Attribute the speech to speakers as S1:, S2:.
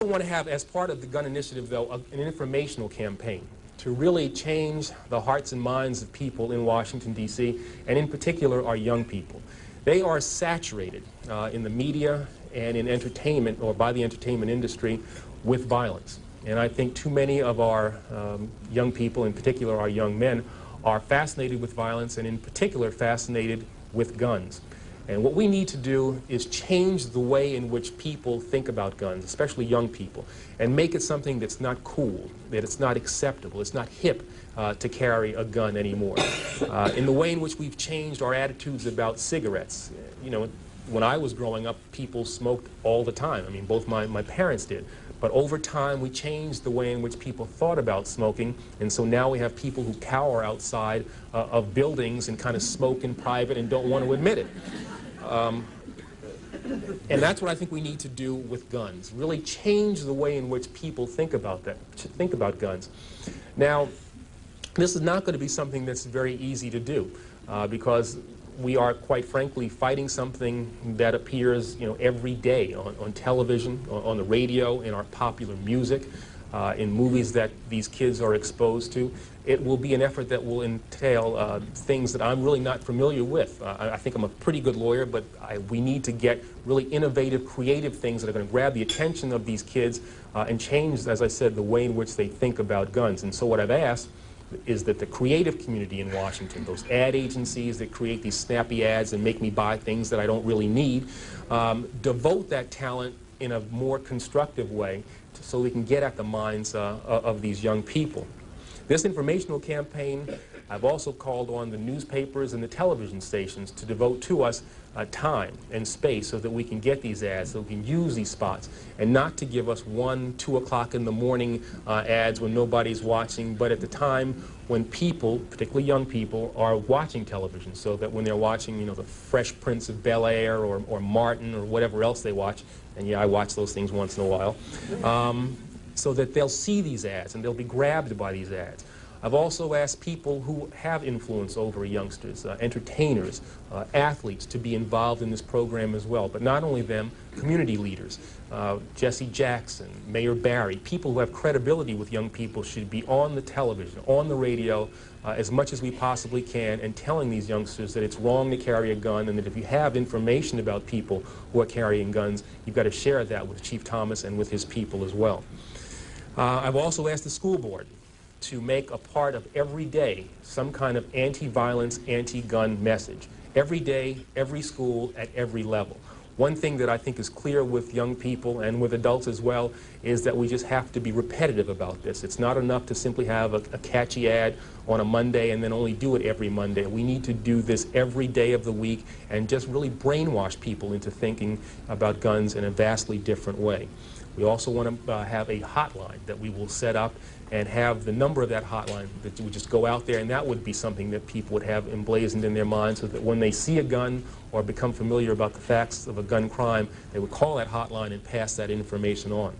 S1: want to have, as part of the gun initiative, though, an informational campaign to really change the hearts and minds of people in Washington, D.C., and in particular our young people. They are saturated in the media and in entertainment, or by the entertainment industry, with violence. And I think too many of our young people, in particular our young men, are fascinated with violence, and in particular fascinated with guns. And what we need to do is change the way in which people think about guns, especially young people, and make it something that's not cool, that it's not acceptable, it's not hip to carry a gun anymore. In the way in which we've changed our attitudes about cigarettes. You know, when I was growing up, people smoked all the time. I mean, both my parents did. But over time, we changed the way in which people thought about smoking, and so now we have people who cower outside of buildings and kind of smoke in private and don't want to admit it. And that's what I think we need to do with guns, really change the way in which people think about guns. Now, this is not going to be something that's very easy to do because we are, quite frankly, fighting something that appears, every day on television, on the radio, in our popular music, in movies that these kids are exposed to. It will be an effort that will entail things that I'm really not familiar with. I think I'm a pretty good lawyer, but we need to get really innovative, creative things that are going to grab the attention of these kids and change, as I said, the way in which they think about guns. And so what I've asked is that the creative community in Washington, those ad agencies that create these snappy ads and make me buy things that I don't really need, devote that talent in a more constructive way so we can get at the minds of these young people. This informational campaign, I've also called on the newspapers and the television stations to devote to us time and space so that we can get these ads, so we can use these spots, and not to give us 1, 2 o'clock in the morning ads when nobody's watching, but at the time when people, particularly young people, are watching television, so that when they're watching, the Fresh Prince of Bel-Air or Martin or whatever else they watch, and yeah, I watch those things once in a while, so that they'll see these ads and they'll be grabbed by these ads. I've also asked people who have influence over youngsters, entertainers, athletes, to be involved in this program as well. But not only them, community leaders, Jesse Jackson, Mayor Barry, people who have credibility with young people should be on the television, on the radio, as much as we possibly can, and telling these youngsters that it's wrong to carry a gun, and that if you have information about people who are carrying guns, you've got to share that with Chief Thomas and with his people as well. I've also asked the school board to make a part of every day some kind of anti-violence, anti-gun message. Every day, every school, at every level. One thing that I think is clear with young people and with adults as well is that we just have to be repetitive about this. It's not enough to simply have a catchy ad on a Monday and then only do it every Monday. We need to do this every day of the week and just really brainwash people into thinking about guns in a vastly different way. We also want to have a hotline that we will set up and have the number of that hotline that you would just go out there, and that would be something that people would have emblazoned in their minds so that when they see a gun or become familiar about the facts of a gun crime, they would call that hotline and pass that information on.